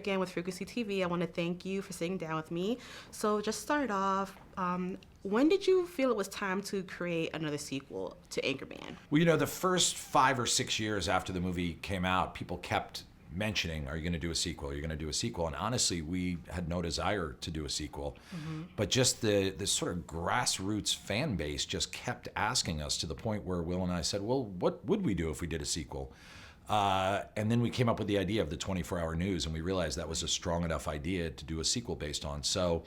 again with Frequency TV. I want to thank you for sitting down with me. So just start off, when did you feel it was time to create another sequel to Anchorman? Well, you know, the first 5 or 6 years after the movie came out, people kept mentioning, are you going to do a sequel? Are you going to do a sequel? And honestly, we had no desire to do a sequel. But just the sort of grassroots fan base just kept asking us, to the point where Will and I said, well, what would we do if we did a sequel? And then we came up with the idea of the 24-hour news, and we realized that was a strong enough idea to do a sequel based on. So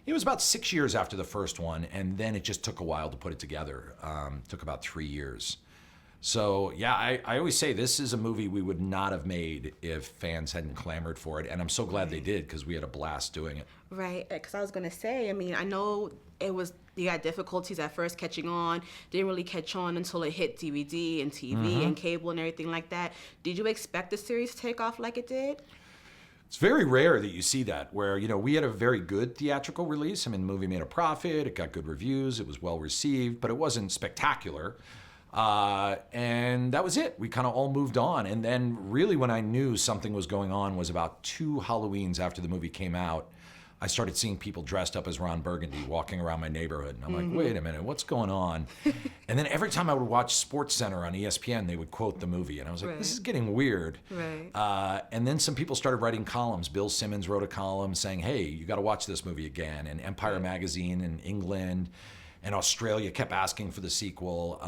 it was about 6 years after the first one, and then it just took a while to put it together. Took about 3 years. So yeah, I always say this is a movie we would not have made if fans hadn't clamored for it, and I'm so glad they did, because we had a blast doing it. Right, because I was going to say, I mean, I know you had difficulties at first catching on, didn't really catch on until it hit DVD and TV and cable and everything like that. Did you expect the series to take off like it did? It's very rare that you see that, where, you know, we had a very good theatrical release. I mean, the movie made a profit, it got good reviews, it was well received, but it wasn't spectacular. And that was it. We kind of all moved on. And then really when I knew something was going on was about 2 Halloweens after the movie came out. I started seeing people dressed up as Ron Burgundy walking around my neighborhood. And I'm like, wait a minute, what's going on? And then every time I would watch SportsCenter on ESPN, they would quote the movie. And I was like, this is getting weird. And then some people started writing columns. Bill Simmons wrote a column saying, hey, you got to watch this movie again. And Empire Magazine in England and Australia kept asking for the sequel.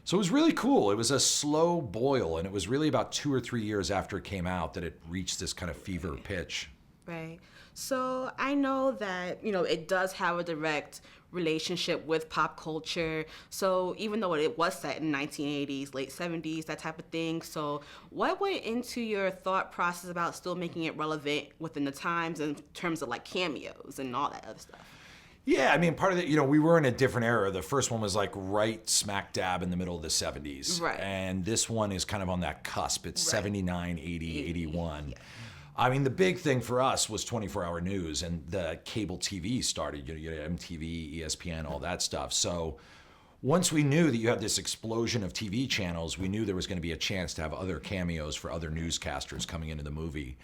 So it was really cool. It was a slow boil, and it was really about 2 or 3 years after it came out that it reached this kind of fever pitch. Right. So I know that, you know, it does have a direct relationship with pop culture. So even though it was set in 1980s, late 70s, that type of thing. So what went into your thought process about still making it relevant within the times in terms of like cameos and all that other stuff? Yeah, I mean, part of it, you know, we were in a different era. The first one was like right smack dab in the middle of the 70s. Right. And this one is kind of on that cusp. It's 79, 80, 81. Yeah. I mean, the big thing for us was 24-hour news, and the cable TV started. You know, MTV, ESPN, all that stuff. So once we knew that you had this explosion of TV channels, we knew there was going to be a chance to have other cameos for other newscasters coming into the movie.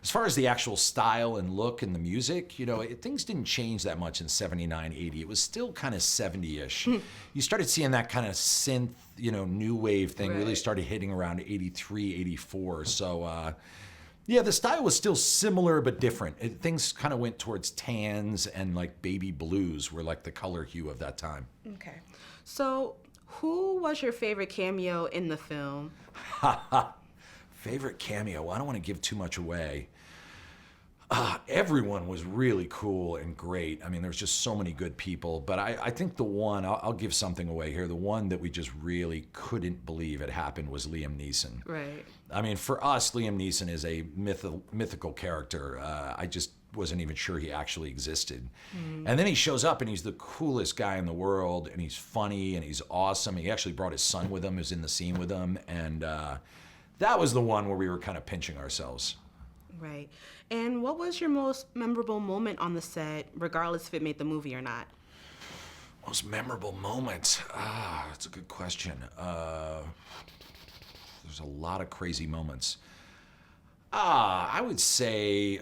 As far as the actual style and look and the music, you know, things didn't change that much in 79, 80. It was still kind of 70-ish. You started seeing that kind of synth, you know, new wave thing really started hitting around 83, 84. So, yeah, the style was still similar but different. Things kind of went towards tans, and like baby blues were like the color hue of that time. Okay. So who was your favorite cameo in the film? Favorite cameo? Well, I don't want to give too much away. Everyone was really cool and great. I mean, there's just so many good people. But I think the one, I'll give something away here, the one that we just really couldn't believe it happened was Liam Neeson. Right. I mean, for us, Liam Neeson is a mythical character. I just wasn't even sure he actually existed. And then he shows up, and he's the coolest guy in the world, and he's funny, and he's awesome. He actually brought his son with him, who's in the scene with him, and that was the one where we were kind of pinching ourselves. Right. And what was your most memorable moment on the set, regardless if it made the movie or not? Most memorable moment? That's a good question. There's a lot of crazy moments. I would say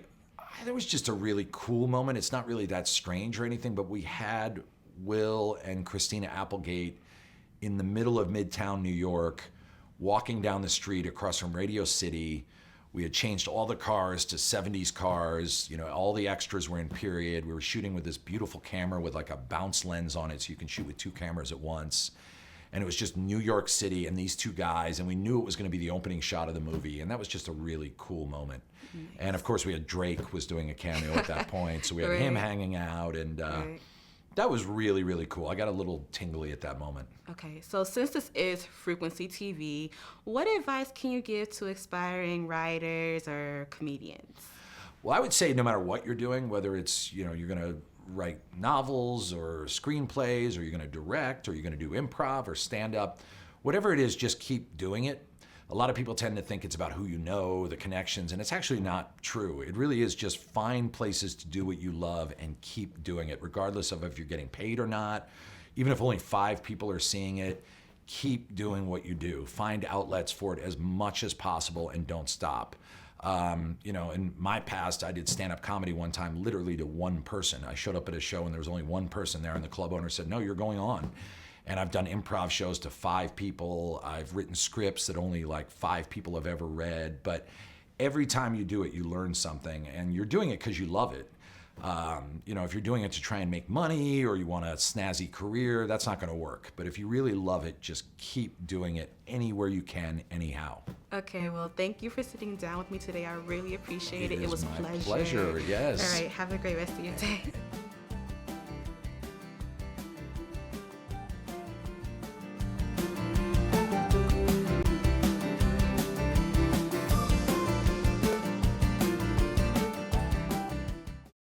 there was just a really cool moment. It's not really that strange or anything, but we had Will and Christina Applegate in the middle of Midtown New York, walking down the street across from Radio City. We had changed all the cars to 70s cars. You know, all the extras were in period. We were shooting with this beautiful camera with like a bounce lens on it, so you can shoot with 2 cameras at once. And it was just New York City and these 2 guys, and we knew it was going to be the opening shot of the movie, and that was just a really cool moment. And of course, we had Drake was doing a cameo at that point, so we had him hanging out, and that was really, really cool. I got a little tingly at that moment. Okay, so since this is Frequency TV, what advice can you give to aspiring writers or comedians? Well, I would say no matter what you're doing, whether it's, you know, you're going to write novels or screenplays, or you're going to direct, or you're going to do improv or stand-up, whatever it is, just keep doing it. A lot of people tend to think it's about who you know, the connections, and it's actually not true. It really is just find places to do what you love and keep doing it, regardless of if you're getting paid or not. Even if only 5 people are seeing it, keep doing what you do. Find outlets for it as much as possible and don't stop. In my past, I did stand-up comedy one time literally to one person. I showed up at a show and there was only one person there, and the club owner said, "No, you're going on." And I've done improv shows to 5 people. I've written scripts that only like 5 people have ever read. But every time you do it, you learn something, and you're doing it because you love it. If you're doing it to try and make money or you want a snazzy career, that's not going to work. But if you really love it, just keep doing it anywhere you can, anyhow. Okay, well, thank you for sitting down with me today. I really appreciate it. It was a my pleasure. pleasure, yes. All right, have a great rest of your day.